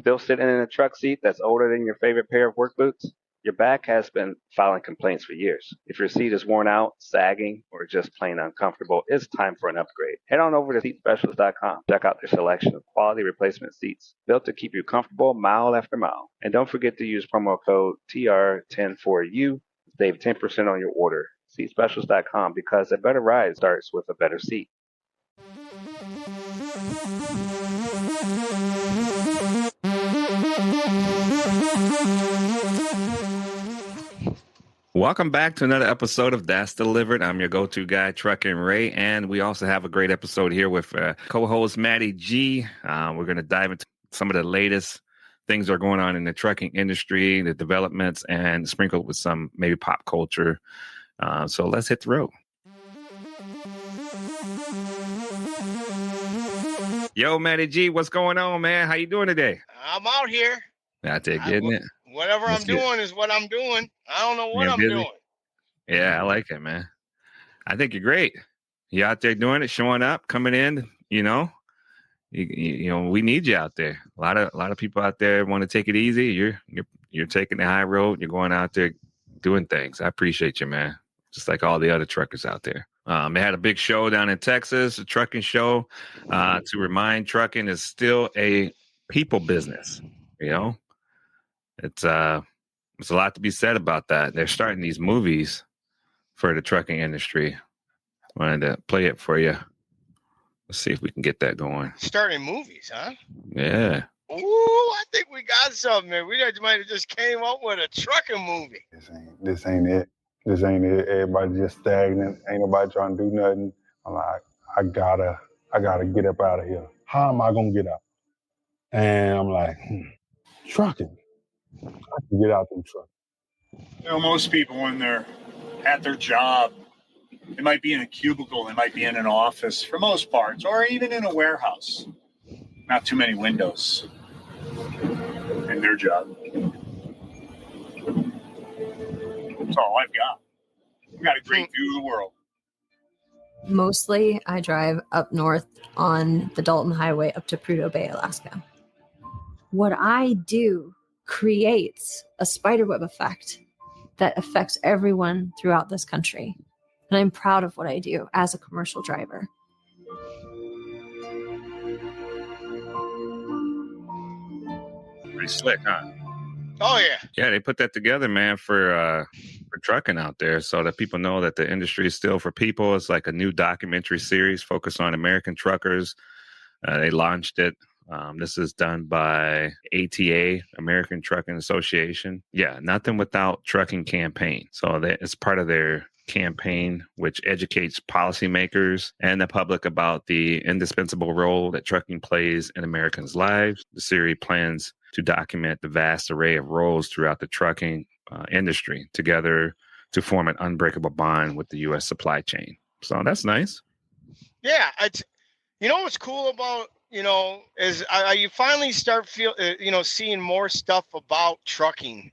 Still sitting in a truck seat that's older than your favorite pair of work boots? Your back has been filing complaints for years. If your seat is worn out, sagging, or just plain uncomfortable, it's time for an upgrade. Head on over to seatspecialist.com. Check out their selection of quality replacement seats built to keep you comfortable mile after mile. And don't forget to use promo code TR10 4U to save 10% on your order. Seatspecialist.com, because a better ride starts with a better seat. Welcome back to another episode of That's Delivered. I'm your go-to guy, Trucking Ray, and we also have a great episode here with co-host Matty G. We're going to dive into some of the latest things that are going on in the trucking industry, the developments, and sprinkled with some maybe pop culture. So let's hit the road. Yo, Matty G, what's going on, man? How you doing today? I'm out here. Out there getting it. Whatever I'm doing is what I'm doing. I don't know what I'm doing. Yeah, I like it, man. I think you're great. You out there doing it, showing up, coming in. You know, we need you out there. A lot of people out there want to take it easy. You're taking the high road. You're going out there doing things. I appreciate you, man. Just like all the other truckers out there. They had a big show down in Texas, a trucking show, to remind trucking is still a people business. You know, it's a lot to be said about that. They're starting these movies for the trucking industry. Wanted to play it for you. Let's see if we can get that going. Starting movies, huh? Yeah. Ooh, I think we got something, man. We might have just came up with a trucking movie. This ain't it. This ain't it. Everybody just stagnant. Ain't nobody trying to do nothing. I'm like, I gotta get up out of here. How am I gonna get out? And I'm like, trucking. I can get out them trucking. You know, most people when they're at their job, they might be in a cubicle, they might be in an office for most parts, or even in a warehouse. Not too many windows in their job. That's all I've got. I've got a great view of the world. Mostly, I drive up north on the Dalton Highway up to Prudhoe Bay, Alaska. What I do creates a spiderweb effect that affects everyone throughout this country. And I'm proud of what I do as a commercial driver. Pretty slick, huh? Oh, yeah. Yeah, they put that together, man, for trucking out there so that people know that the industry is still for people. It's like a new documentary series focused on American truckers. They launched it. This is done by ATA, American Trucking Association. Yeah, Nothing Without Trucking campaign. So it's part of their campaign, which educates policymakers and the public about the indispensable role that trucking plays in Americans' lives. The series plans to document the vast array of roles throughout the trucking industry together to form an unbreakable bond with the U.S. supply chain. So that's nice. Yeah, what's cool about is you finally start seeing more stuff about trucking.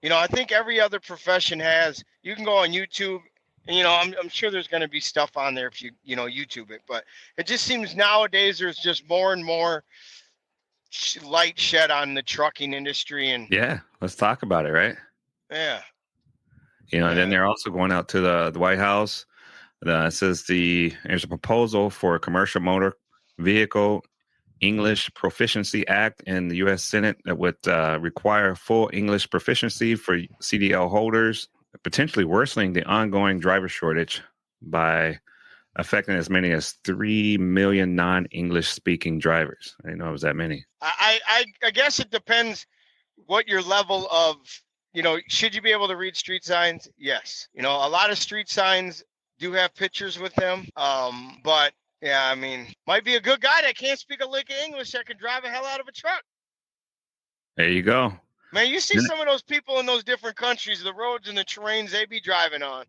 I think every other profession has. You can go on YouTube, and I'm sure there's going to be stuff on there if you YouTube it. But it just seems nowadays there's just more and more light shed on the trucking industry. And yeah, let's talk about it, right? Yeah. And then they're also going out to the White House. It says there's a proposal for a commercial motor vehicle English Proficiency Act in the U.S. Senate that would require full English proficiency for CDL holders, potentially worsening the ongoing driver shortage by affecting as many as 3 million non-English speaking drivers. I didn't know it was that many. I guess it depends what your level of, should you be able to read street signs? Yes. A lot of street signs do have pictures with them, but yeah, might be a good guy that can't speak a lick of English that can drive the hell out of a truck. There you go. Man, you see some of those people in those different countries, the roads and the terrains they be driving on.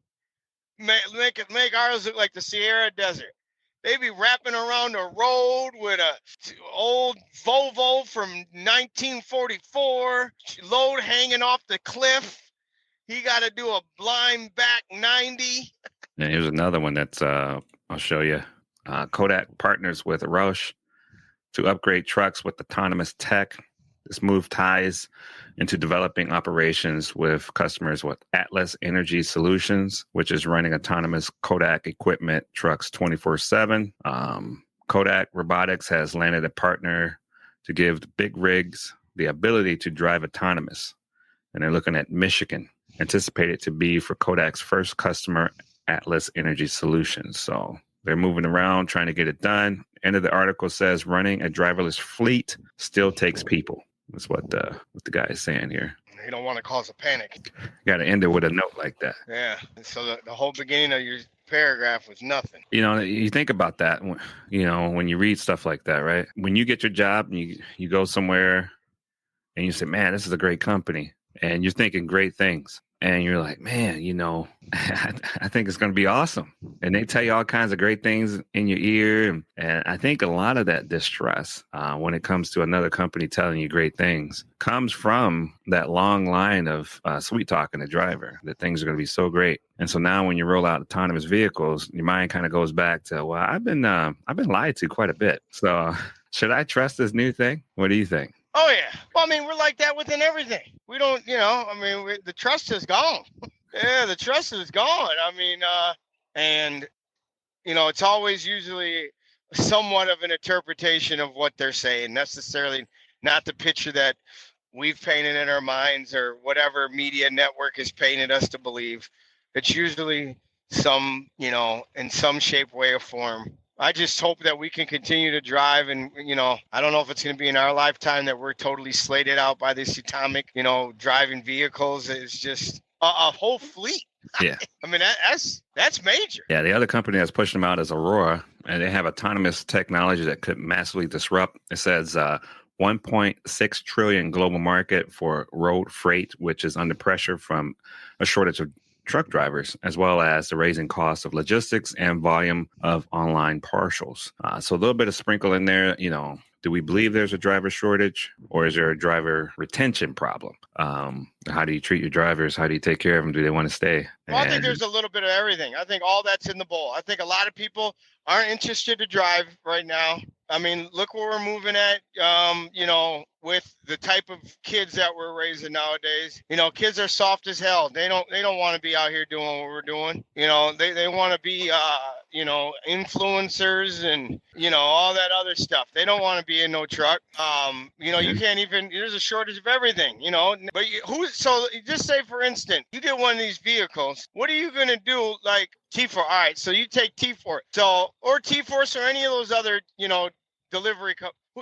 Make ours look like the Sahara Desert. They be wrapping around a road with a old Volvo from 1944, load hanging off the cliff. He got to do a blind back 90. And here's another one that's, I'll show you. Kodiak partners with Roche to upgrade trucks with autonomous tech. This move ties into developing operations with customers with Atlas Energy Solutions, which is running autonomous Kodiak equipment trucks 24/7. Kodiak Robotics has landed a partner to give the big rigs the ability to drive autonomous. And they're looking at Michigan, anticipated to be for Kodak's first customer, Atlas Energy Solutions. So they're moving around, trying to get it done. End of the article says running a driverless fleet still takes people. That's what the guy is saying here. You don't want to cause a panic. You got to end it with a note like that. Yeah. So the whole beginning of your paragraph was nothing. You know, you think about that, you know, when you read stuff like that, right? When you get your job and you go somewhere and you say, man, this is a great company. And you're thinking great things. And you're like, man, you know, I think it's going to be awesome. And they tell you all kinds of great things in your ear. And I think a lot of that distress when it comes to another company telling you great things comes from that long line of sweet talking the driver, that things are going to be so great. And so now when you roll out autonomous vehicles, your mind kind of goes back to, well, I've been lied to quite a bit. So should I trust this new thing? What do you think? Oh, yeah. Well, I mean, we're like that within everything. We don't, you know, I mean, the trust is gone. Yeah, the trust is gone. I mean, and, you know, it's always usually somewhat of an interpretation of what they're saying, necessarily not the picture that we've painted in our minds or whatever media network has painted us to believe. It's usually some, you know, in some shape, way, or form. I just hope that we can continue to drive, and, you know, I don't know if it's going to be in our lifetime that we're totally slated out by this atomic, you know, driving vehicles. It's just a whole fleet. Yeah. I mean, that's major. Yeah. The other company that's pushing them out is Aurora, and they have autonomous technology that could massively disrupt. It says 1.6 trillion global market for road freight, which is under pressure from a shortage of truck drivers, as well as the raising costs of logistics and volume of online partials. So a little bit of sprinkle in there. You know, do we believe there's a driver shortage, or is there a driver retention problem? How do you treat your drivers? How do you take care of them? Do they want to stay? Well, I think there's a little bit of everything. I think all that's in the bowl. I think a lot of people aren't interested to drive right now. I mean, look where we're moving at, you know, with the type of kids that we're raising nowadays. You know, kids are soft as hell. They don't want to be out here doing what we're doing. You know, they want to be, you know, influencers and, you know, all that other stuff. They don't want to be in no truck. You know, you can't even, there's a shortage of everything, you know, but so just say, for instance, you get one of these vehicles. What are you going to do? Like T4. All right. So you take T4. So, or T-Force or any of those other, you know, delivery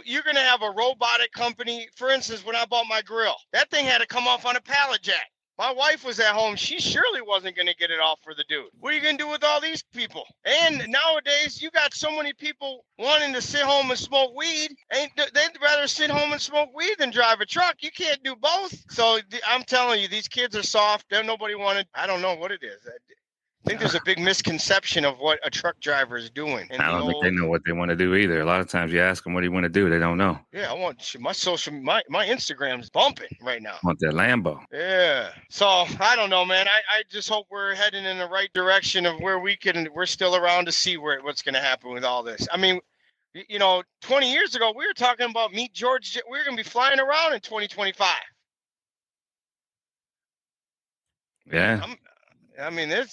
you're going to have a robotic company. For instance, when I bought my grill, that thing had to come off on a pallet jack. My wife was at home. She surely wasn't going to get it off for the dude. What are you going to do with all these people? And nowadays, you got so many people wanting to sit home and smoke weed. They'd rather sit home and smoke weed than drive a truck. You can't do both. So I'm telling you, these kids are soft. Nobody wanted. I don't know what it is. I think there's a big misconception of what a truck driver is doing. And I don't think they know what they want to do either. A lot of times you ask them, what do you want to do? They don't know. Yeah, I want my Instagram's bumping right now. I want that Lambo. Yeah. So I don't know, man. I just hope we're heading in the right direction of where we're still around to see what's going to happen with all this. I mean, you know, 20 years ago, we were talking about Meet George. We're going to be flying around in 2025. Yeah. I mean, I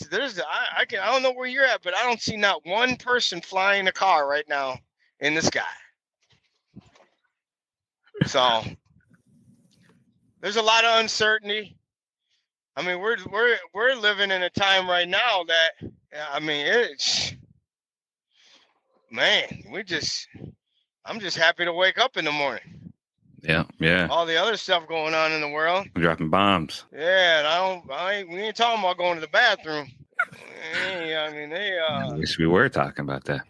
don't know where you're at, but I don't see not one person flying a car right now in the sky. So there's a lot of uncertainty. I mean, we're living in a time right now that, I mean, I'm just happy to wake up in the morning. Yeah. All the other stuff going on in the world. Dropping bombs. Yeah, we ain't talking about going to the bathroom. I mean, I wish we were talking about that.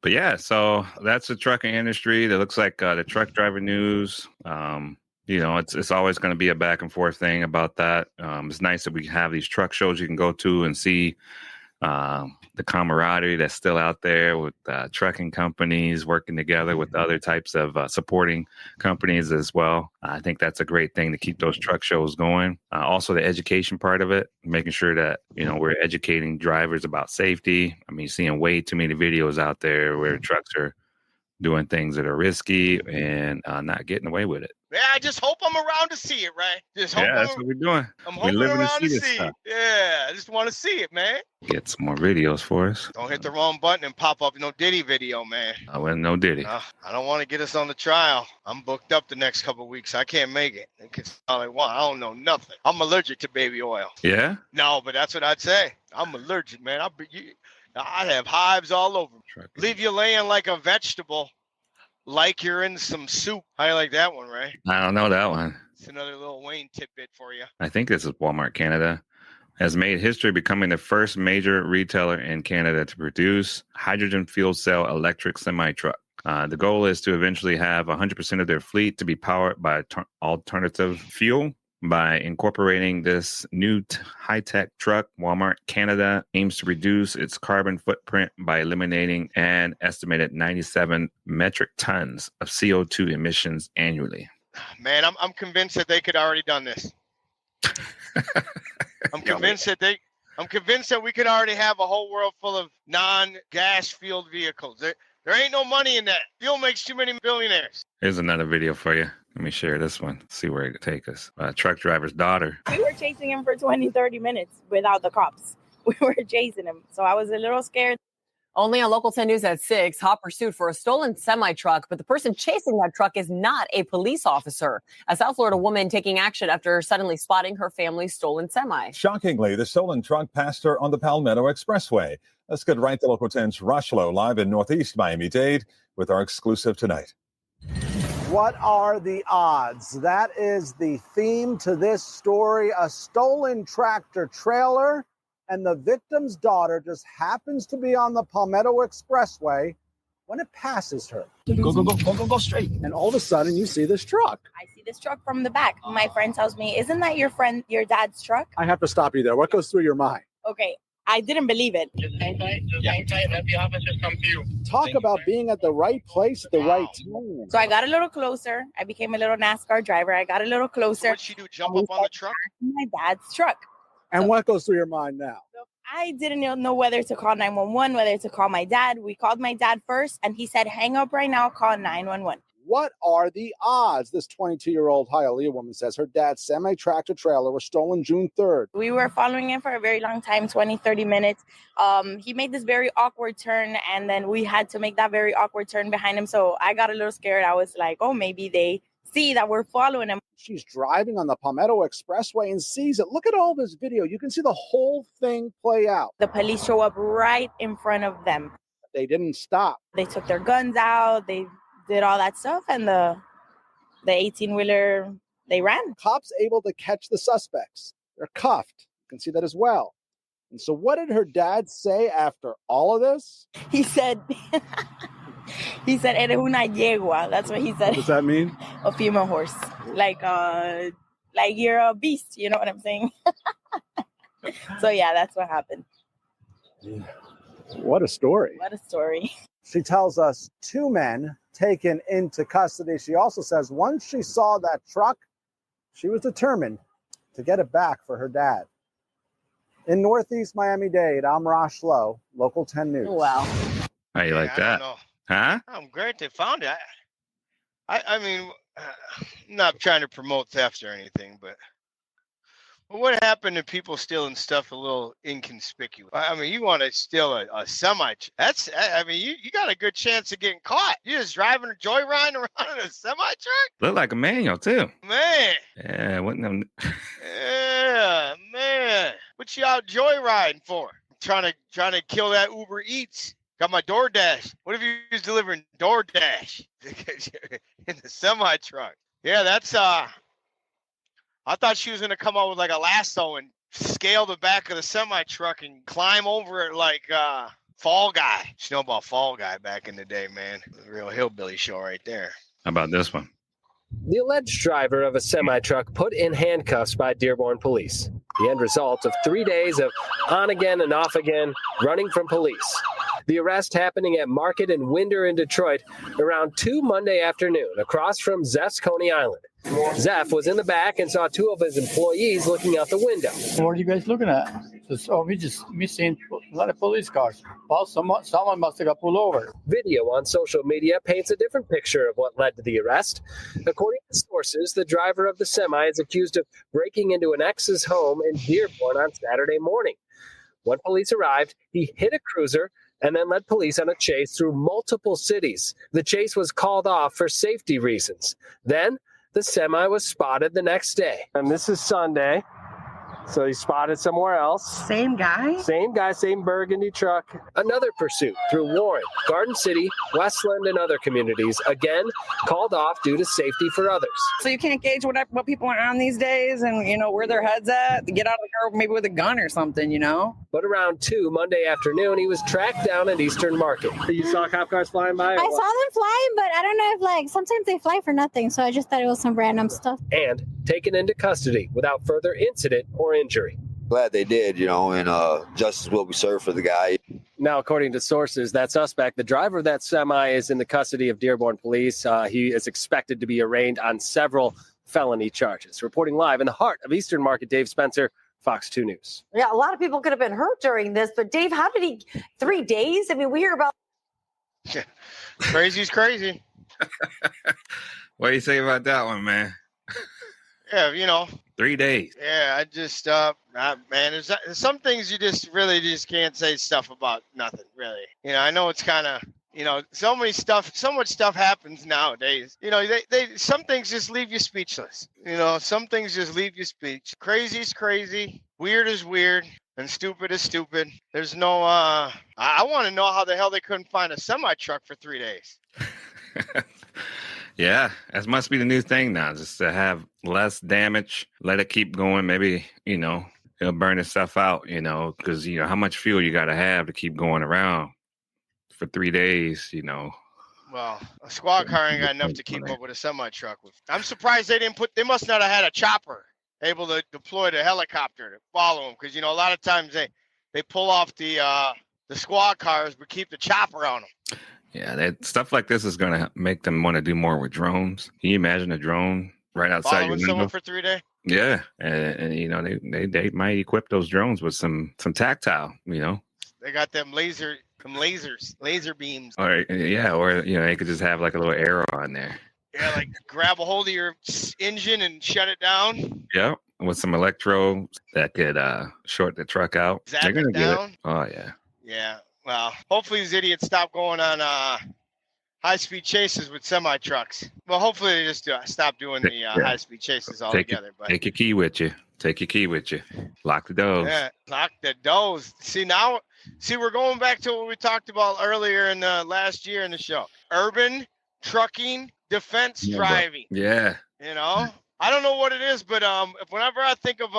But yeah, so that's the trucking industry. That looks like the truck driver news. You know, it's always going to be a back and forth thing about that. It's nice that we have these truck shows you can go to and see the camaraderie that's still out there with trucking companies working together with other types of supporting companies as well. I think that's a great thing to keep those truck shows going. Also, the education part of it, making sure that, you know, we're educating drivers about safety. I mean, seeing way too many videos out there where trucks are doing things that are risky and not getting away with it. Yeah, I just hope I'm around to see it, right? Just hope That's what we're doing. I'm We're hoping living to around see to this see stuff. it. Yeah, I just want to see it, man. Get some more videos for us. Don't hit the wrong button and pop up no Diddy video, man. I wouldn't know Diddy. I don't want to get us on the trial. I'm booked up the next couple of weeks. I can't make it. It's all I want. I don't know nothing. I'm allergic to baby oil. Yeah? No, but that's what I'd say. I'm allergic, man. I'd have hives all over. Leave you laying like a vegetable, like you're in some soup. How you like that one, Ray? I don't know that one. It's another little Wayne tidbit for you. I think this is Walmart Canada. Has made history becoming the first major retailer in Canada to produce hydrogen fuel cell electric semi-truck. The goal is to eventually have 100% of their fleet to be powered by alternative fuel. By incorporating this new high-tech truck, Walmart Canada aims to reduce its carbon footprint by eliminating an estimated 97 metric tons of CO2 emissions annually. Man, I'm convinced that they could already done this. I'm convinced that we could already have a whole world full of non-gas fueled vehicles. There ain't no money in that. Fuel makes too many billionaires. Here's another video for you. Let me share this one. See where it take us. Truck driver's daughter. We were chasing him for 20, 30 minutes without the cops. We were chasing him. So I was a little scared. Only on Local 10 News at 6, hot pursuit for a stolen semi-truck, but the person chasing that truck is not a police officer. A South Florida woman taking action after suddenly spotting her family's stolen semi. Shockingly, the stolen truck passed her on the Palmetto Expressway. Let's get right to Local 10's Rush Lowe live in Northeast Miami-Dade with our exclusive tonight. What are the odds? That is the theme to this story. A stolen tractor trailer, and the victim's daughter just happens to be on the Palmetto Expressway when it passes her. Go straight. And all of a sudden, you see this truck. I see this truck from the back. My friend tells me, isn't that your dad's truck? I have to stop you there. What goes through your mind? Okay, I didn't believe it. Just hang tight. Let the officers come to you. Talk about being at the right place at the right time. So I got a little closer. I became a little NASCAR driver. I got a little closer. What'd she do? Jump up on the truck? My dad's truck. And what goes through your mind now? So I didn't know whether to call 911, whether to call my dad. We called my dad first, and he said, hang up right now, call 911. What are the odds? This 22-year-old Hialeah woman says her dad's semi-tractor trailer was stolen June 3rd. We were following him for a very long time, 20, 30 minutes. He made this very awkward turn, and then we had to make that very awkward turn behind him. So I got a little scared. I was like, oh, maybe they see that we're following him. She's driving on the Palmetto Expressway and sees it. Look at all this video. You can see the whole thing play out. The police show up right in front of them. They didn't stop. They took their guns out. They did all that stuff, and the 18-wheeler, they ran. Cops able to catch the suspects. They're cuffed. You can see that as well. And so what did her dad say after all of this? He said, eres una yegua. That's what he said. What does that mean? A female horse. Like you're a beast. You know what I'm saying? So, yeah, that's what happened. What a story. What a story. She tells us 2 men taken into custody. She also says once she saw that truck, she was determined to get it back for her dad. In Northeast Miami-Dade, I'm Rosh Lowe, Local 10 News. Wow. How you like that? Huh? I'm great they found it. I mean, I'm not trying to promote theft or anything, but what happened to people stealing stuff a little inconspicuous? I mean, you want to steal a semi. You got a good chance of getting caught. You're just driving, joyriding around in a semi truck? Look like a manual, too. Man. Yeah, wasn't them. Yeah, man. What you out joyriding for? Trying to kill that Uber Eats. Got my DoorDash. What if you was delivering DoorDash in the semi truck? Yeah, that's I thought she was going to come out with like a lasso and scale the back of the semi-truck and climb over it like Fall Guy. You know about Fall Guy back in the day, man. The real hillbilly show right there. How about this one? The alleged driver of a semi-truck put in handcuffs by Dearborn police. The end result of 3 days of on again and off again, running from police. The arrest happening at Market and Winder in Detroit around 2 Monday afternoon, across from Zeph's Coney Island. Zeph was in the back and saw 2 of his employees looking out the window. What are you guys looking at? We seen a lot of police cars. Well, someone must have got pulled over. Video on social media paints a different picture of what led to the arrest. According to sources, the driver of the semi is accused of breaking into an ex's home in Dearborn on Saturday morning. When police arrived, he hit a cruiser and then led police on a chase through multiple cities. The chase was called off for safety reasons. Then the semi was spotted the next day. And this is Sunday. So he's spotted somewhere else. Same guy? Same guy, same burgundy truck. Another pursuit through Warren, Garden City, Westland, and other communities, again, called off due to safety for others. So you can't gauge what people are on these days and, where their head's at? Get out of the car maybe with a gun or something, But around 2 Monday afternoon, he was tracked down at Eastern Market. You saw cop cars flying by? I saw them flying, but I don't know if, sometimes they fly for nothing, so I just thought it was some random stuff. And taken into custody without further incident or injury. Glad they did, and justice will be served for the guy. Now, according to sources, that suspect, the driver of that semi, is in the custody of Dearborn police. He is expected to be arraigned on several felony charges. Reporting live in the heart of Eastern Market, Dave Spencer, Fox 2 News. Yeah, a lot of people could have been hurt during this, but Dave, how did he 3 days? I mean, we hear about Crazy's crazy. What do you say about that one, man? Yeah, 3 days. Yeah, I just man, there's some things you just can't say stuff about nothing, really. I know it's kind of, so much stuff happens nowadays. They some things just leave you speechless. Some things just leave you speechless. Crazy's crazy, weird is weird, and stupid is stupid. There's no I want to know how the hell they couldn't find a semi truck for 3 days. Yeah, that must be the new thing now, just to have less damage, let it keep going. Maybe, it'll burn itself out, because, how much fuel you got to have to keep going around for 3 days, Well, a squad car ain't got enough to keep up with a semi truck. I'm surprised they must not have had a chopper able to deploy the helicopter to follow them, because, a lot of times they pull off the squad cars but keep the chopper on them. Yeah, stuff like this is going to make them want to do more with drones. Can you imagine a drone right outside your window? Someone for 3 days? Yeah, and they might equip those drones with some tactile, They got them laser beams. Or they could just have like a little arrow on there. Yeah, like grab a hold of your engine and shut it down. Yeah, with some electrodes that could short the truck out. Zap it down. Oh yeah. Yeah. Well, hopefully these idiots stop going on high-speed chases with semi-trucks. Well, hopefully they just stop doing the high-speed chases altogether. Take your key with you. Lock the doors. Yeah, lock the doors. See, we're going back to what we talked about earlier in last year in the show. Urban trucking defense driving. Yeah. I don't know what it is, but whenever I think of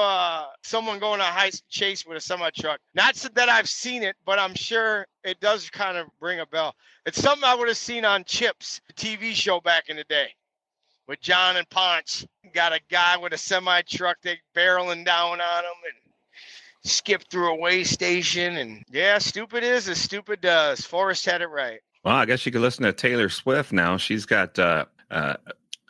someone going on a high chase with a semi truck, not that I've seen it, but I'm sure it does kind of ring a bell. It's something I would have seen on Chips, the TV show back in the day, with John and Ponch. Got a guy with a semi truck, they barreling down on him and skip through a way station. And yeah, stupid is as stupid does. Forrest had it right. Well, I guess you could listen to Taylor Swift now. She's got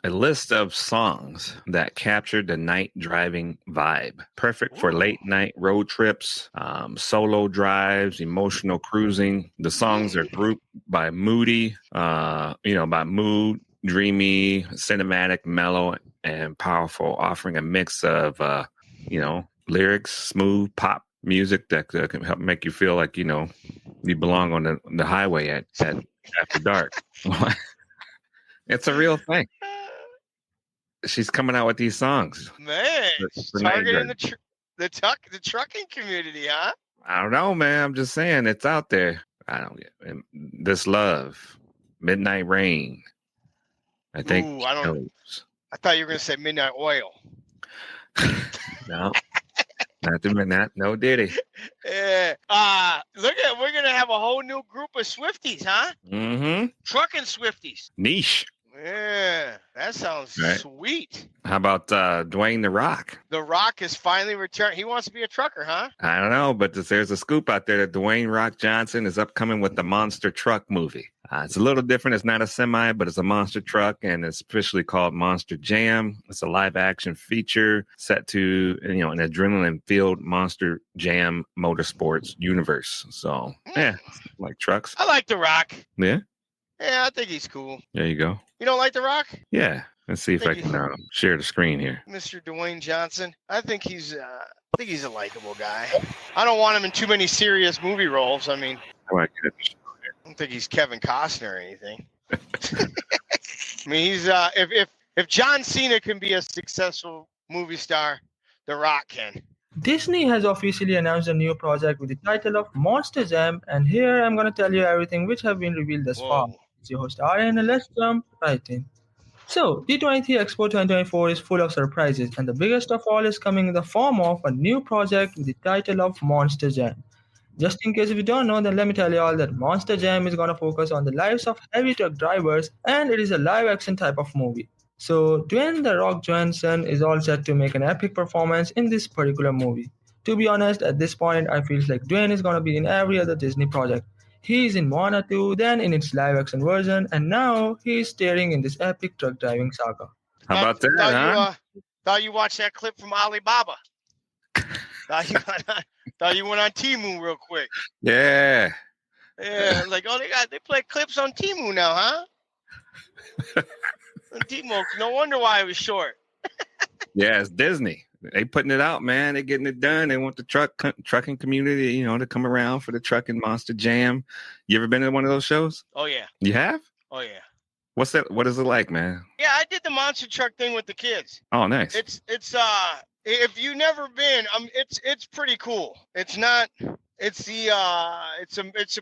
a list of songs that captured the night driving vibe. Perfect for late night road trips, solo drives, emotional cruising. The songs are grouped by moody, by mood, dreamy, cinematic, mellow, and powerful, offering a mix of, lyrics, smooth pop music that can help make you feel like, you belong on the highway at after dark. It's a real thing. She's coming out with these songs. Man, targeting the trucking community, huh? I don't know, man. I'm just saying it's out there. I don't get it. This Love, Midnight Rain. I think. Ooh, I thought you were gonna say Midnight Oil. No, not the Midnight. No Diddy. Yeah. We're gonna have a whole new group of Swifties, huh? Mm-hmm. Trucking Swifties. Niche. Yeah, that sounds Right. sweet. How about Dwayne The Rock? The Rock is finally returned. He wants to be a trucker, huh? I don't know, but there's a scoop out there that Dwayne Rock Johnson is upcoming with the Monster Truck movie. It's a little different. It's not a semi, but it's a monster truck, and it's officially called Monster Jam. It's a live-action feature set to, an adrenaline-filled Monster Jam motorsports universe. So, yeah, like trucks. I like The Rock. Yeah, Yeah, I think he's cool. there you go. You don't like The Rock? Yeah, let's see if I can share the screen here. Mr. Dwayne Johnson. I think he's a likable guy. I don't want him in too many serious movie roles. I mean, How do I get it? I don't think he's Kevin Costner or anything. I mean, he's if John Cena can be a successful movie star, The Rock can. Disney has officially announced a new project with the title of Monster Jam, and here I'm going to tell you everything which have been revealed thus far. It's your host Aryan, and let's jump right in. So, D23 Expo 2024 is full of surprises, and the biggest of all is coming in the form of a new project with the title of Monster Jam. Just in case if you don't know, then let me tell you all that Monster Jam is going to focus on the lives of heavy truck drivers, and it is a live-action type of movie. So, Dwayne The Rock Johnson is all set to make an epic performance in this particular movie. To be honest, at this point, I feel like Dwayne is going to be in every other Disney project. He is in Moana 2, then in its live-action version, and now he is starring in this epic truck driving saga. How about that, huh? Thought you watched that clip from Alibaba. Thought you went on Temu real quick. Yeah. Yeah, like they play clips on Temu now, huh? On Temu, no wonder why it was short. Yeah, it's Disney. They putting it out, man. They getting it done. They want the trucking community, to come around for the trucking Monster Jam. You ever been to one of those shows? Oh yeah. You have? Oh yeah. What's that? What is it like, man? Yeah, I did the monster truck thing with the kids. Oh, nice. It's if you've never been, it's pretty cool. It's a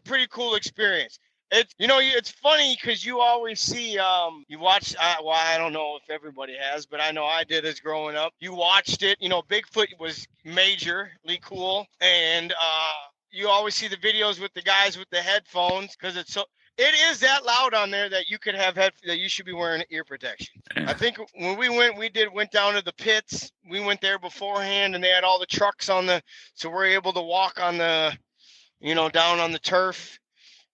pretty cool experience. It's funny because you always see you watch. I don't know if everybody has, but I know I did as growing up. You watched it. Bigfoot was majorly cool, and you always see the videos with the guys with the headphones because it is that loud on there that you could have that you should be wearing ear protection. I think when we went down to the pits. We went there beforehand, and they had all the trucks so we're able to walk on the, down on the turf,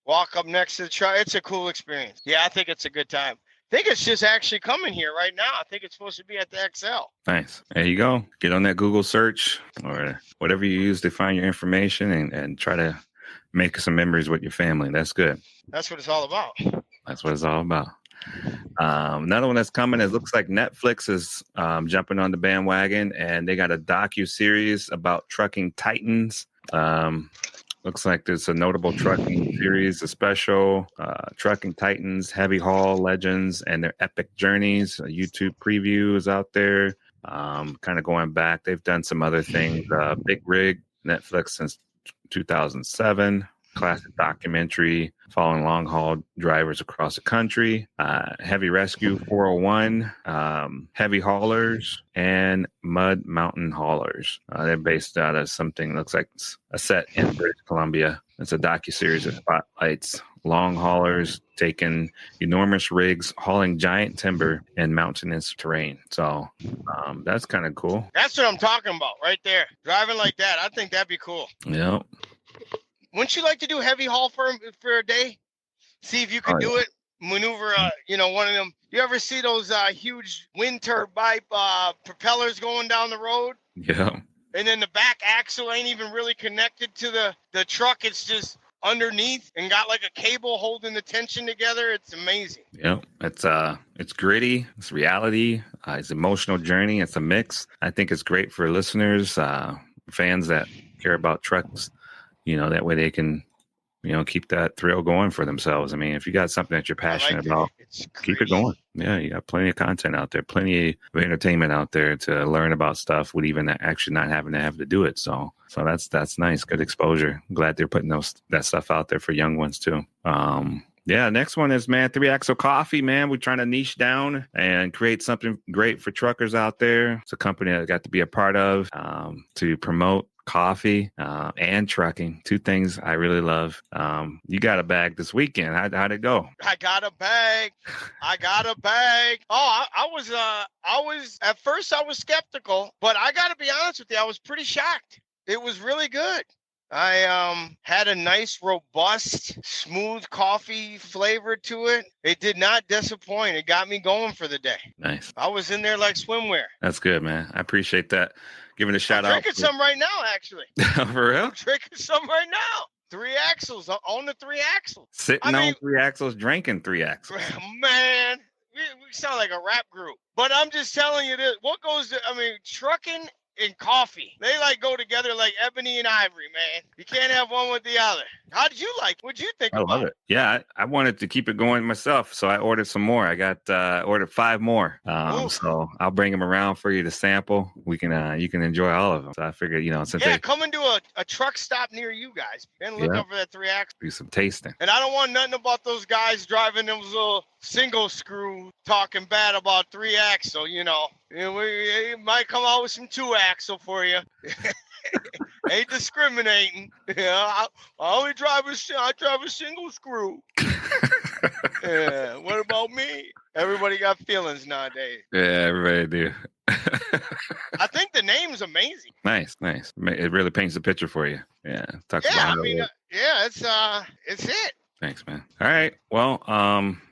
walk up next to the truck. It's a cool experience. Yeah, I think it's a good time. I think it's just actually coming here right now. I think it's supposed to be at the XL. Nice. There you go. Get on that Google search or whatever you use to find your information and try to make some memories with your family. That's good. That's what it's all about. That's what it's all about. Another one that's coming, it looks like Netflix is jumping on the bandwagon, and they got a docuseries about trucking titans. Looks like there's a notable trucking series, a special Trucking Titans, Heavy Haul Legends, and their epic journeys. A YouTube preview is out there. Kind of going back, they've done some other things. Big Rig, Netflix since 2007. Classic documentary following long haul drivers across the country. Heavy Rescue 401, Heavy Haulers, and Mud Mountain Haulers. They're based out of something looks like a set in British Columbia. It's a docuseries that spotlights long haulers taking enormous rigs, hauling giant timber in mountainous terrain. So that's kind of cool. That's what I'm talking about right there. Driving like that, I think that'd be cool. Yeah. Wouldn't you like to do heavy haul for a day? See if you could do it. Maneuver, one of them. You ever see those huge wind turbine propellers going down the road? Yeah. And then the back axle ain't even really connected to the truck. It's just underneath and got like a cable holding the tension together. It's amazing. Yeah. It's gritty. It's reality. It's emotional journey. It's a mix. I think it's great for listeners, fans that care about trucks. That way they can, keep that thrill going for themselves. I mean, if you got something that you're passionate about, keep it going. Yeah, you got plenty of content out there, plenty of entertainment out there to learn about stuff with even actually not having to have to do it. So that's nice. Good exposure. I'm glad they're putting that stuff out there for young ones too. Yeah, next one is, 3 Axle Coffee, man. We're trying to niche down and create something great for truckers out there. It's a company that I got to be a part of to promote coffee, and trucking. Two things I really love. You got a bag this weekend. How'd it go? I got a bag. Oh, I was at first I was skeptical, but I got to be honest with you, I was pretty shocked. It was really good. I had a nice, robust, smooth coffee flavor to it. It did not disappoint. It got me going for the day. Nice. I was in there like swimwear. That's good, man. I appreciate that. Giving a shout I'm out. drinking some right now, actually. For real? I'm drinking some right now. 3 axles. I own the 3 axles. Sitting on 3 axles, drinking 3 axles. Man, we sound like a rap group. But I'm just telling you this. What goes to, trucking and coffee, they like go together like ebony and ivory, man. You can't have one with the other. How did you like? What'd you think about I love it? Yeah, I wanted to keep it going myself, so I ordered some more. I got ordered 5 more. So I'll bring them around for you to sample. We can you can enjoy all of them. So I figured, since come and do a truck stop near you guys and look over that 3 axle. Do some tasting. And I don't want nothing about those guys driving those little single screw talking bad about 3 axle. We might come out with some 2 axle for you. Ain't discriminating. I only drive a single screw. Yeah, what about me? Everybody got feelings nowadays. Yeah, everybody do. I think the name's amazing. Nice. It really paints the picture for you. Yeah. It's it. Thanks, man. All right. Well,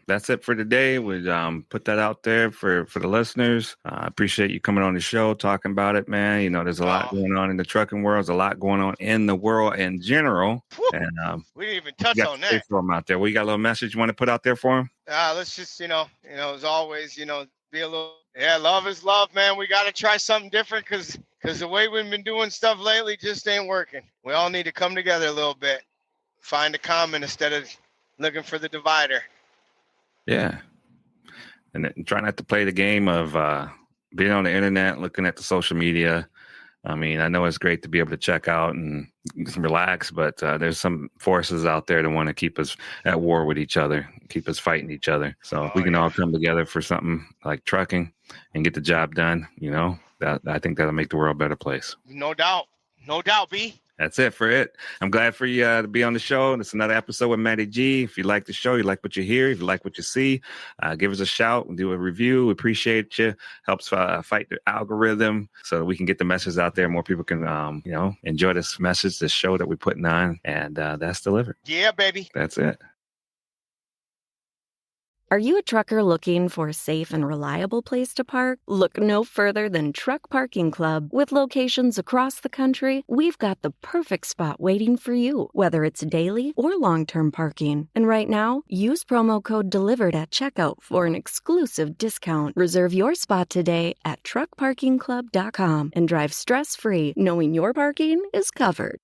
that's it for today. We put that out there for the listeners. I appreciate you coming on the show, talking about it, man. There's a lot going on in the trucking world. There's a lot going on in the world in general. Whew. And we didn't even touch on that. For them out there. Well, you got a little message you want to put out there for them? Let's just, as always, be a little. Yeah, love is love, man. We got to try something different because the way we've been doing stuff lately just ain't working. We all need to come together a little bit, find a common instead of looking for the divider. Yeah. And then try not to play the game of being on the internet, looking at the social media. I know it's great to be able to check out and relax, but there's some forces out there that want to keep us at war with each other, keep us fighting each other. So if we can all come together for something like trucking and get the job done, I think that'll make the world a better place. No doubt, B. That's it for it. I'm glad for you to be on the show. It's another episode with Matty G. If you like the show, you like what you hear, if you like what you see, give us a shout and do a review. We appreciate you. Helps fight the algorithm so that we can get the message out there. More people can, enjoy this message, this show that we're putting on. And that's delivered. Yeah, baby. That's it. Are you a trucker looking for a safe and reliable place to park? Look no further than Truck Parking Club. With locations across the country, we've got the perfect spot waiting for you, whether it's daily or long-term parking. And right now, use promo code DELIVERED at checkout for an exclusive discount. Reserve your spot today at truckparkingclub.com and drive stress-free, knowing your parking is covered.